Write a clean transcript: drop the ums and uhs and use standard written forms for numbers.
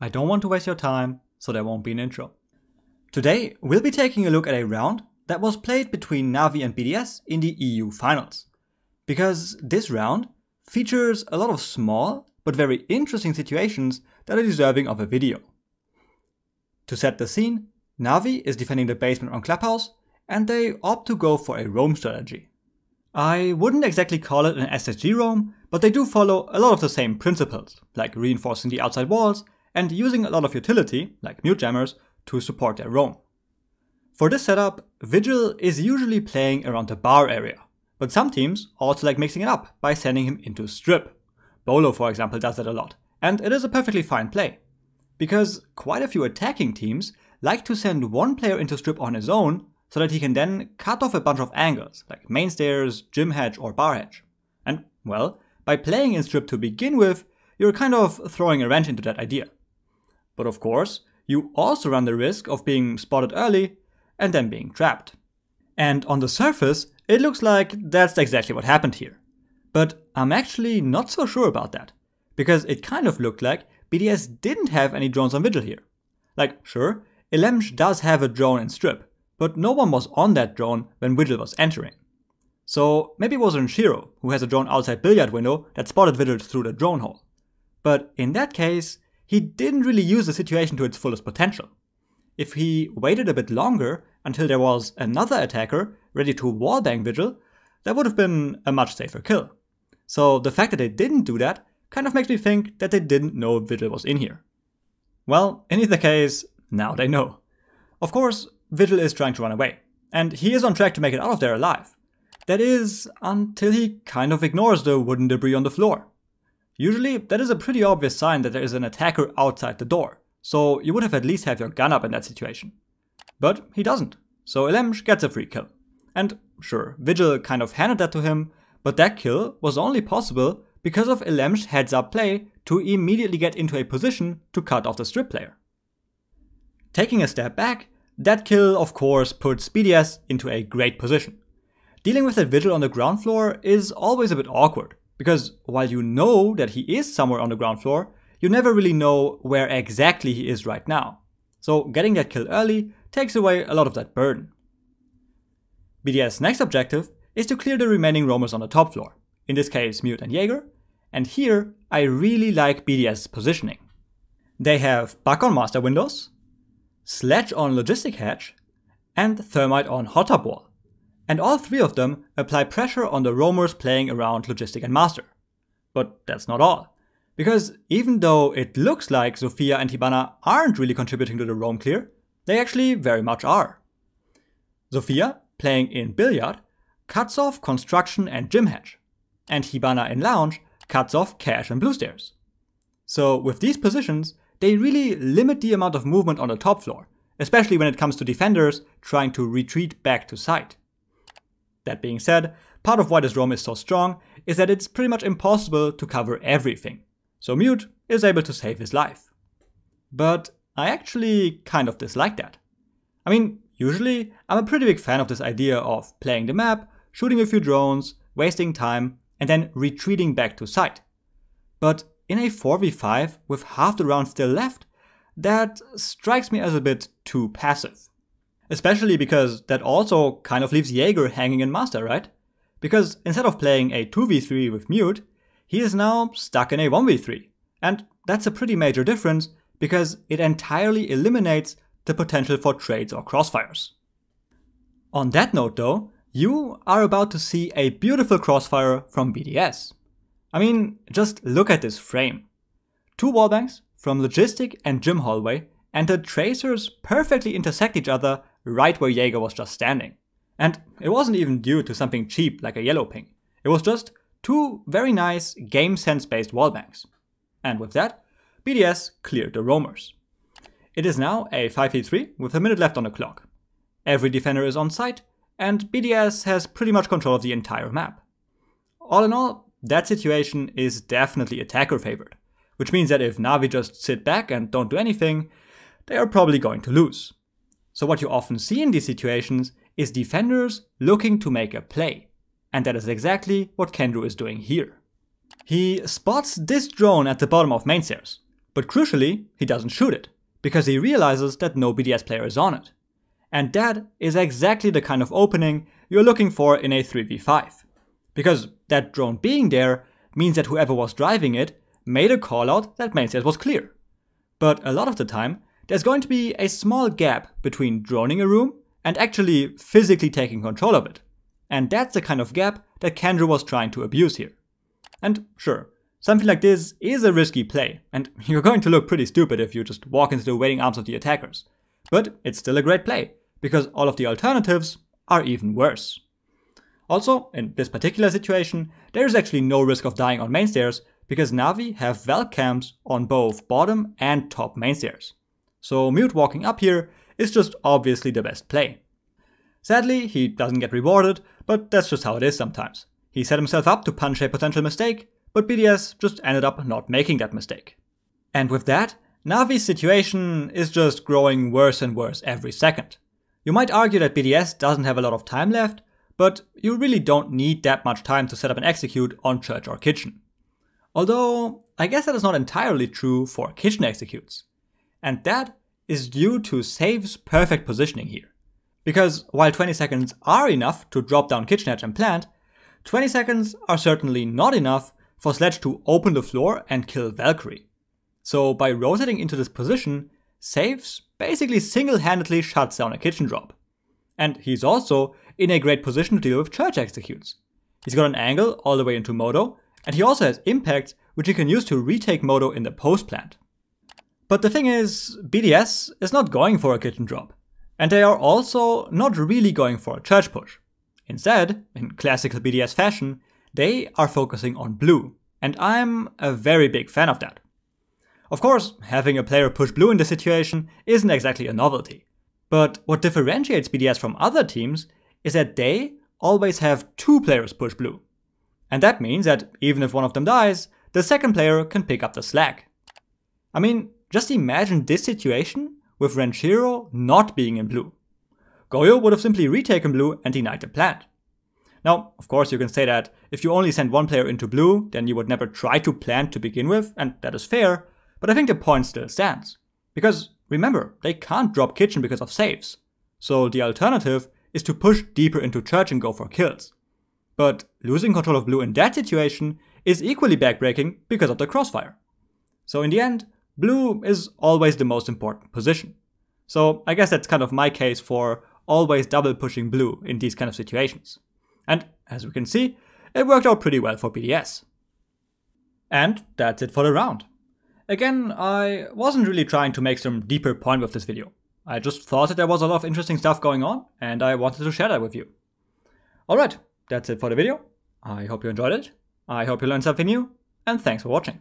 I don't want to waste your time, so there won't be an intro. Today, we'll be taking a look at a round that was played between Navi and BDS in the EU finals. Because this round features a lot of small but very interesting situations that are deserving of a video. To set the scene, Navi is defending the basement on Clubhouse and they opt to go for a roam strategy. I wouldn't exactly call it an SSG roam, but they do follow a lot of the same principles, like reinforcing the outside walls and using a lot of utility, like mute jammers, to support their roam. For this setup, Vigil is usually playing around the bar area, but some teams also like mixing it up by sending him into strip. Bolo, for example, does that a lot, and it is a perfectly fine play. Because quite a few attacking teams like to send one player into strip on his own, so that he can then cut off a bunch of angles, like main stairs, gym hedge or bar hedge. And, well, by playing in strip to begin with, you're kind of throwing a wrench into that idea. But of course, you also run the risk of being spotted early and then being trapped. And on the surface, it looks like that's exactly what happened here. But I'm actually not so sure about that, because it kind of looked like BDS didn't have any drones on Vigil here. Like, sure, Elemsh does have a drone in strip, but no one was on that drone when Vigil was entering. So maybe it was Renshiro, who has a drone outside billiard window, that spotted Vigil through the drone hole. But in that case, he didn't really use the situation to its fullest potential. If he waited a bit longer until there was another attacker ready to wallbang Vigil, that would have been a much safer kill. So the fact that they didn't do that kind of makes me think that they didn't know Vigil was in here. Well, in either case, now they know. Of course, Vigil is trying to run away, and he is on track to make it out of there alive. That is, until he kind of ignores the wooden debris on the floor. Usually, that is a pretty obvious sign that there is an attacker outside the door, so you would have at least have your gun up in that situation. But he doesn't, so Elemsh gets a free kill. And sure, Vigil kind of handed that to him, but that kill was only possible because of Elemsh's heads-up play to immediately get into a position to cut off the strip player. Taking a step back, that kill of course puts BDS into a great position. Dealing with that Vigil on the ground floor is always a bit awkward, because while you know that he is somewhere on the ground floor, you never really know where exactly he is right now. So getting that kill early takes away a lot of that burden. BDS' next objective is to clear the remaining roamers on the top floor, in this case Mute and Jaeger, and here I really like BDS' positioning. They have Buck on master windows, Sledge on logistic hedge, and Thermite on hot top wall. And all three of them apply pressure on the roamers playing around logistic and master. But that's not all. Because even though it looks like Zofia and Hibana aren't really contributing to the roam clear, they actually very much are. Zofia, playing in billiard, cuts off construction and gym hedge. And Hibana in lounge cuts off cash and blue stairs. So with these positions, they really limit the amount of movement on the top floor, especially when it comes to defenders trying to retreat back to site. That being said, part of why this roam is so strong is that it's pretty much impossible to cover everything, so Mute is able to save his life. But I actually kind of dislike that. I mean, usually I'm a pretty big fan of this idea of playing the map, shooting a few drones, wasting time, and then retreating back to site. But in a 4v5 with half the round still left, that strikes me as a bit too passive. Especially because that also kind of leaves Jaeger hanging in master, right? Because instead of playing a 2v3 with Mute, he is now stuck in a 1v3. And that's a pretty major difference because it entirely eliminates the potential for trades or crossfires. On that note though, you are about to see a beautiful crossfire from BDS. I mean, just look at this frame. 2 wallbangs from logistic and gym hallway, and the tracers perfectly intersect each other right where Jaeger was just standing. And it wasn't even due to something cheap like a yellow ping. It was just 2 very nice game sense based wallbangs. And with that, BDS cleared the roamers. It is now a 5v3 with a minute left on the clock. Every defender is on site, and BDS has pretty much control of the entire map. All in all, that situation is definitely attacker favored, which means that if Navi just sit back and don't do anything, they are probably going to lose. So what you often see in these situations is defenders looking to make a play, and that is exactly what Kendrew is doing here. He spots this drone at the bottom of main stairs, but crucially, he doesn't shoot it, because he realizes that no BDS player is on it. And that is exactly the kind of opening you're looking for in a 3v5. Because that drone being there means that whoever was driving it made a call out that mainstairs was clear. But a lot of the time, there's going to be a small gap between droning a room and actually physically taking control of it. And that's the kind of gap that Kendra was trying to abuse here. And sure, something like this is a risky play, and you're going to look pretty stupid if you just walk into the waiting arms of the attackers. But it's still a great play, because all of the alternatives are even worse. Also, in this particular situation, there is actually no risk of dying on mainstairs, because Navi have Valk cams on both bottom and top mainstairs. So Mute walking up here is just obviously the best play. Sadly, he doesn't get rewarded, but that's just how it is sometimes. He set himself up to punish a potential mistake, but BDS just ended up not making that mistake. And with that, Navi's situation is just growing worse and worse every second. You might argue that BDS doesn't have a lot of time left, but you really don't need that much time to set up and execute on church or kitchen. Although, I guess that is not entirely true for kitchen executes. And that is due to Save's perfect positioning here. Because while 20 seconds are enough to drop down kitchen edge and plant, 20 seconds are certainly not enough for Sledge to open the floor and kill Valkyrie. So by rotating into this position, Saves basically single-handedly shuts down a kitchen drop. And he's also in a great position to deal with church executes. He's got an angle all the way into Moto, and he also has impacts which he can use to retake Moto in the post plant. But the thing is, BDS is not going for a kitchen drop, and they are also not really going for a church push. Instead, in classical BDS fashion, they are focusing on blue, and I'm a very big fan of that. Of course, having a player push blue in this situation isn't exactly a novelty, but what differentiates BDS from other teams is that they always have two players push blue. And that means that even if one of them dies, the second player can pick up the slack. I mean, just imagine this situation with Renshiro not being in blue. Goyo would have simply retaken blue and denied the plant. Now, of course you can say that if you only send one player into blue, then you would never try to plant to begin with, and that is fair, but I think the point still stands. Because remember, they can't drop kitchen because of saves. So the alternative is to push deeper into church and go for kills. But losing control of blue in that situation is equally backbreaking because of the crossfire. So in the end, blue is always the most important position. So I guess that's kind of my case for always double pushing blue in these kind of situations. And as we can see, it worked out pretty well for BDS. And that's it for the round. Again, I wasn't really trying to make some deeper point with this video. I just thought that there was a lot of interesting stuff going on, and I wanted to share that with you. Alright, that's it for the video. I hope you enjoyed it, I hope you learned something new, and thanks for watching.